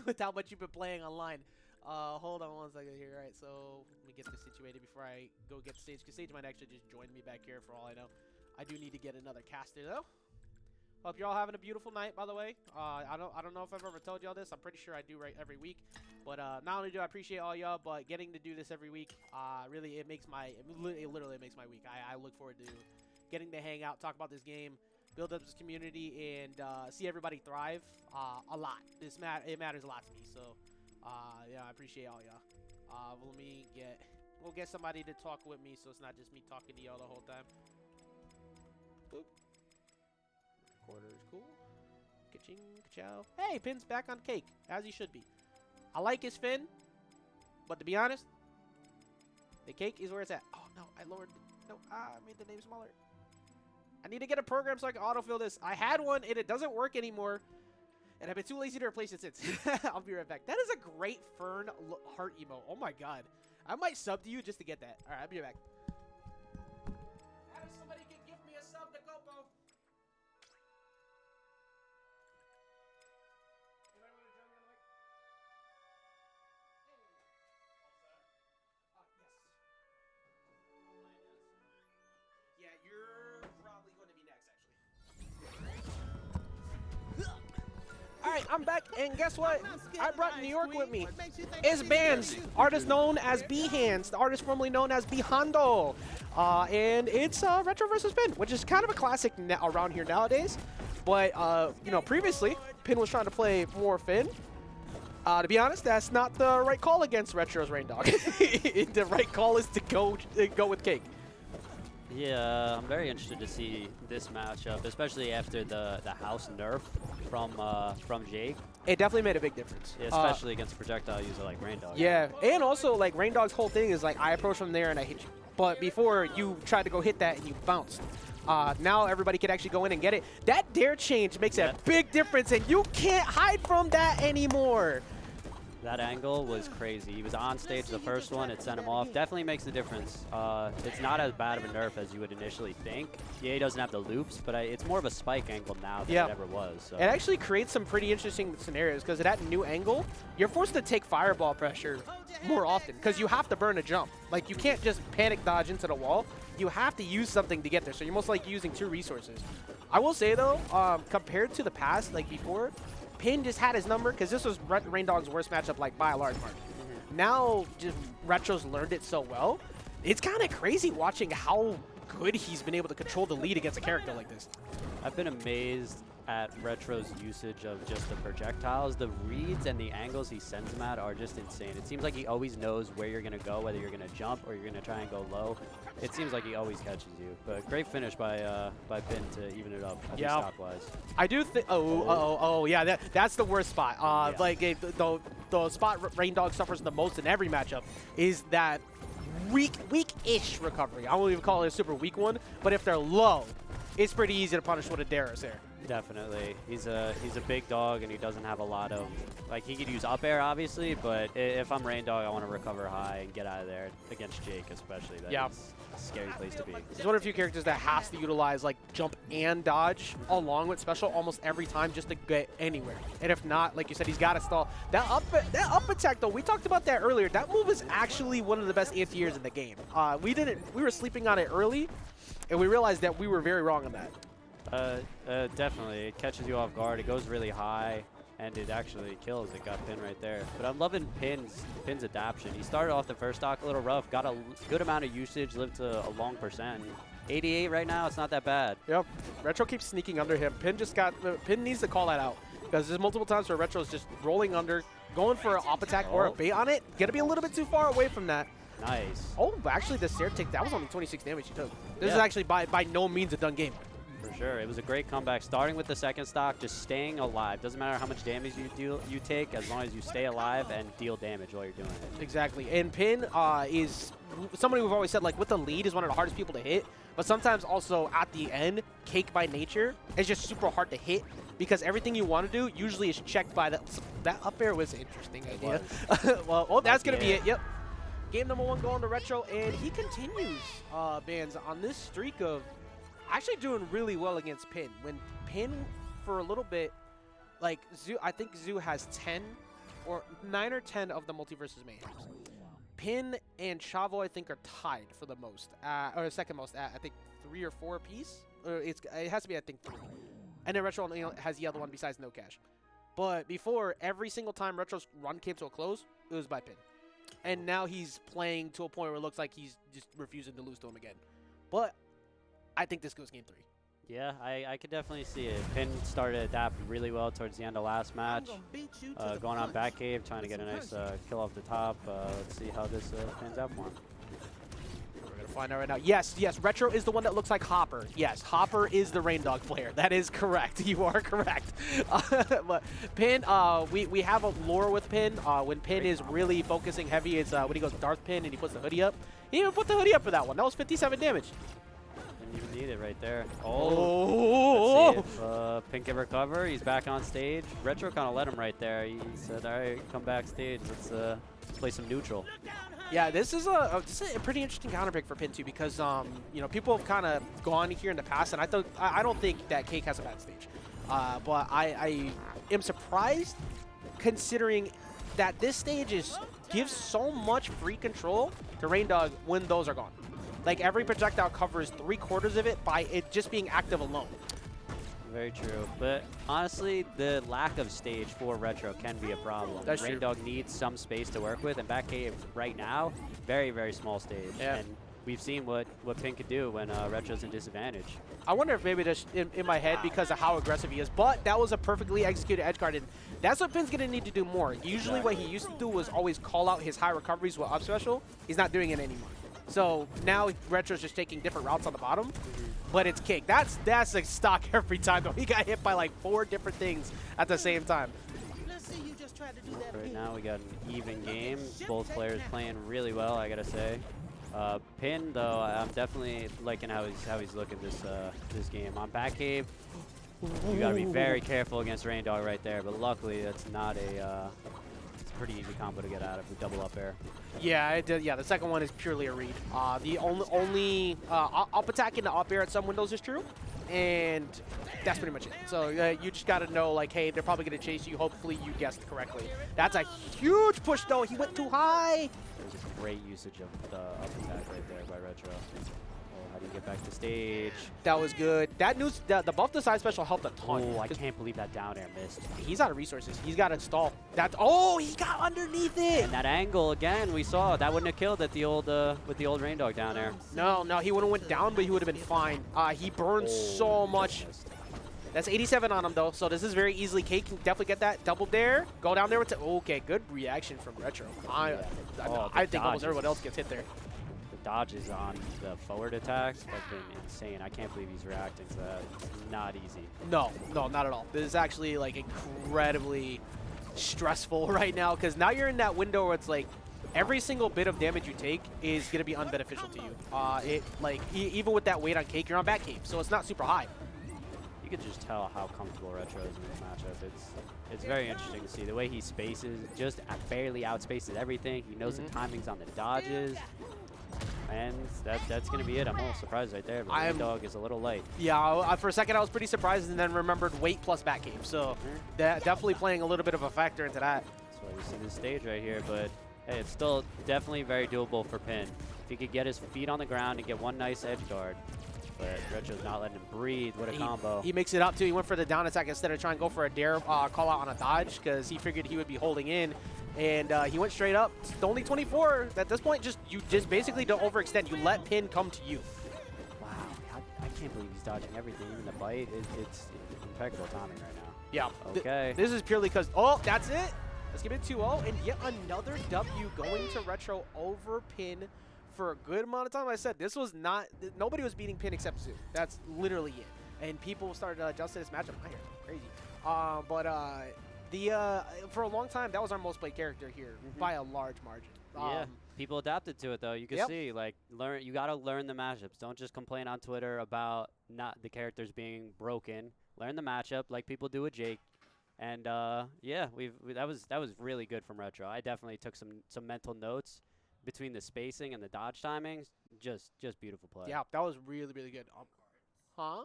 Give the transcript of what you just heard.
with how much you've been playing online. Hold on one second here. All right, so let me get this situated before I go get Sage, because Sage might actually just join me back here for all I know. I do need to get another caster though. Hope you're all having a beautiful night, by the way. I don't know if I've ever told y'all this. I'm pretty sure I do right every week. But not only do I appreciate all y'all, but getting to do this every week, really it literally makes my week. I look forward to getting to hang out, talk about this game, build up this community, and see everybody thrive a lot. It matters a lot to me. So yeah, I appreciate all y'all. We'll get somebody to talk with me, so it's not just me talking to y'all the whole time. Boop. Recorder is cool. Ka-ching, ka-chow. Hey, Pin's back on cake, as he should be. I like his fin, but to be honest, the cake is where it's at. Oh, no, I lowered it. No, I made the name smaller. I need to get a program so I can autofill this. I had one, and it doesn't work anymore, and I've been too lazy to replace it since. I'll be right back. That is a great Fern heart emote. Oh, my God. I might sub to you just to get that. All right, I'll be right back. Somebody can give me a sub to Gopo. Yeah, you're probably going to be next, actually. All right, I'm back, and guess what? I brought New York with me. It's Bands, artist known as B-Hands, the artist formerly known as B-Hondo. And it's RetroxWolf Pin, which is kind of a classic around here nowadays. But, you know, previously, Pin was trying to play more Finn. To be honest, that's not the right call against Retro's Reindog. The right call is to go with Cake. Yeah, I'm very interested to see this matchup, especially after the house nerf from Jake. It definitely made a big difference. Yeah, especially against a projectile user like Reindog. Yeah, and also, like, Reindog's whole thing is, like, I approach from there and I hit you. But before, you tried to go hit that and you bounced. Now everybody can actually go in and get it. That dare change makes a big difference, and you can't hide from that anymore. That angle was crazy. He was on stage the first one. It sent him off. Definitely makes a difference. It's not as bad of a nerf as you would initially think. Yeah, he doesn't have the loops, but it's more of a spike angle now than it ever was. So. It actually creates some pretty interesting scenarios because at that new angle, you're forced to take fireball pressure more often because you have to burn a jump. Like, you can't just panic dodge into the wall. You have to use something to get there, so you're most likely using two resources. I will say, though, compared to the past, like before, Pin just had his number because this was Reindog's worst matchup, like, by a large margin. Now, just Retro's learned it so well. It's kind of crazy watching how good he's been able to control the lead against a character like this. I've been amazed at Retro's usage of just the projectiles. The reads and the angles he sends them at are just insane. It seems like he always knows where you're going to go, whether you're going to jump or you're going to try and go low. It seems like he always catches you. But great finish by Pin to even it up, at least stock-wise. I do think... yeah, that's the worst spot. Like, the spot Reindog suffers the most in every matchup is that weak-ish recovery. I won't even call it a super weak one, but if they're low, it's pretty easy to punish with a Darius there. Definitely. He's a big dog, and he doesn't have a lot of... Like, he could use up air, obviously, but if I'm Reindog, I want to recover high and get out of there. Against Jake, especially. That's a scary place to be. He's one of the few characters that has to utilize, like, jump and dodge along with special almost every time just to get anywhere. And if not, like you said, he's got to stall. That up attack, though, we talked about that earlier. That move is actually one of the best anti-airs in the game. We were sleeping on it early, and we realized that we were very wrong on that. Definitely. It catches you off guard. It goes really high, and it actually kills. It got Pin right there. But I'm loving Pin's adaptation. He started off the first stock a little rough, got a good amount of usage, lived to a long percent. 88 right now, it's not that bad. Yep. Retro keeps sneaking under him. Pin needs to call that out because there's multiple times where Retro's just rolling under, going for an up attack or a bait on it. Got to be a little bit too far away from that. Nice. Oh, but actually the stair take, that was only 26 damage he took. This is actually by no means a done game. For sure. It was a great comeback. Starting with the second stock, just staying alive. Doesn't matter how much damage you take, as long as you stay alive and deal damage while you're doing it. Exactly. And Pin is somebody we've always said, like, with the lead is one of the hardest people to hit. But sometimes also at the end, Cake by nature is just super hard to hit because everything you want to do usually is checked by that. That up air was an interesting idea. Well, that's going to be it. Yep. Game number 1 going to Retro, and he continues, Bands, on this streak of actually doing really well against Pin. When Pin, for a little bit, like, I think Zoo has 10 or 9 or 10 of the MultiVersus Mayhems. Pin and Chavo, I think, are tied for the most, or second most at, I think, 3 or 4 apiece. It has to be, I think, 3. And then Retro has the other one besides No Cash. But before, every single time Retro's run came to a close, it was by Pin. And now he's playing to a point where it looks like he's just refusing to lose to him again. But I think this goes game 3. Yeah, I could definitely see it. Pin started to adapt really well towards the end of last match. Going on Batcave, trying to get a nice kill off the top. Let's see how this pans out for him. We're going to find out right now. Yes, Retro is the one that looks like Hopper. Yes, Hopper is the Reindog player. That is correct. You are correct. But Pin, we have a lore with Pin. When Pin is really focusing heavy, it's when he goes Darth Pin and he puts the hoodie up. He even put the hoodie up for that one. That was 57 damage. Didn't even need it right there. Oh! Let's see if Pin can recover. He's back on stage. Retro kind of let him right there. He said, all right, come backstage. Let's play some neutral. Yeah, this is a pretty interesting counter pick for Pin too, because you know, people have kind of gone here in the past, and I don't think that Cake has a bad stage, but I am surprised considering that this stage gives so much free control to Reindog when those are gone. Like, every projectile covers 3/4 of it by it just being active alone. Very true. But honestly, the lack of stage for Retro can be a problem. That's true. Reindog needs some space to work with, and Batcave right now, very, very small stage. Yeah. And we've seen what Pin could do when Retro's in disadvantage. I wonder if maybe just in my head because of how aggressive he is, but that was a perfectly executed edge guard, and that's what Pin's going to need to do more. Usually what he used to do was always call out his high recoveries with up special. He's not doing it anymore. So now Retro's just taking different routes on the bottom, but it's Cake. That's a stock every time, though. He got hit by like 4 different things at the same time. Right now we got an even game. Both players playing really well, I gotta say. Pin, though, I'm definitely liking how he's looking this game. On Batcave, you gotta be very careful against Reindog right there, but luckily that's not it's a pretty easy combo to get out of the double up air. Yeah, it did. Yeah, the second one is purely a read. The only up attack into up air at some windows is true, and that's pretty much it. So you just got to know, like, hey, they're probably going to chase you. Hopefully you guessed correctly. That's a huge push, though. He went too high. There's a great usage of the up attack right there by Retro. How do you get back to stage? That was good. That news, the buff to side special helped a ton. Oh, I can't believe that down air missed. He's out of resources. He's got to stall. Oh, he got underneath it. And that angle again, we saw that wouldn't have killed at the old with the old Reindog down there. No, he would have went down, but he would have been fine. He burned so much. That's 87 on him, though, so this is very easily. Cake can definitely get that. Double dare. Go down there with okay, good reaction from Retro. I think almost everyone else gets hit there. The dodges on the forward attacks have been insane. I can't believe he's reacting to that. It's not easy. No, not at all. This is actually, like, incredibly stressful right now, because now you're in that window where it's like every single bit of damage you take is going to be unbeneficial to you. Even with that weight on Cake, you're on Batcave, so it's not super high. You can just tell how comfortable Retro is in this matchup. It's very interesting to see the way he spaces, just barely outspaces everything. He knows the timings on the dodges, and that's going to be it. I'm a little surprised right there, but Reindog is a little light. Yeah, for a second I was pretty surprised, and then remembered weight plus Batcave, so that definitely playing a little bit of a factor into that. That's why we see this stage right here, but hey, it's still definitely very doable for Pin. If he could get his feet on the ground and get one nice edge guard. But Retro's not letting him breathe. What a combo. He makes it up, too. He went for the down attack instead of trying to go for a dare call out on a dodge, because he figured he would be holding in. And he went straight up. It's only 24. At this point, you just basically don't overextend. You let Pin come to you. Wow. I can't believe he's dodging everything. Even the bite. It's impeccable timing right now. Yeah. Okay. This is purely because, oh, that's it. Let's give it 2-0. And yet another W going to Retro over Pin for a good amount of time. I said this was not, nobody was beating Pin except Zoo. That's literally it. And people started to adjust to this matchup. My hair, crazy. For a long time, that was our most played character here by a large margin. Yeah, people adapted to it though. You can see, like, you got to learn the matchups. Don't just complain on Twitter about not the characters being broken. Learn the matchup like people do with Jake. And yeah, that was really good from Retro. I definitely took some mental notes between the spacing and the dodge timings. Just beautiful play. Yeah, that was really, really good. Huh?